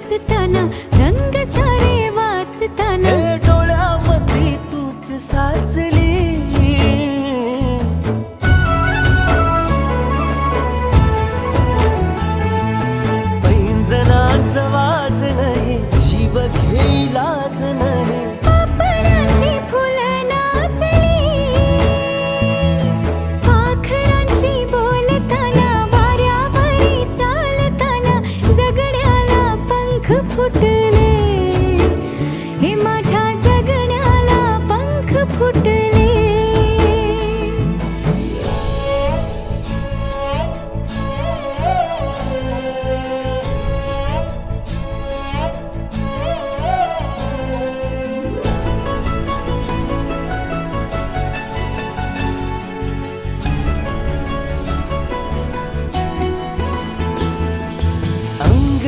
दिसताना रंग सारे वाचताना डोळ्यामध्ये तूच साचली पैंजणांचं वाज नाही जीव घेई लाज नाही पापणाची फुलं नाचली पाखरांशी बोलताना वाऱ्यावरी चालताना जगण्याला पंख फुटले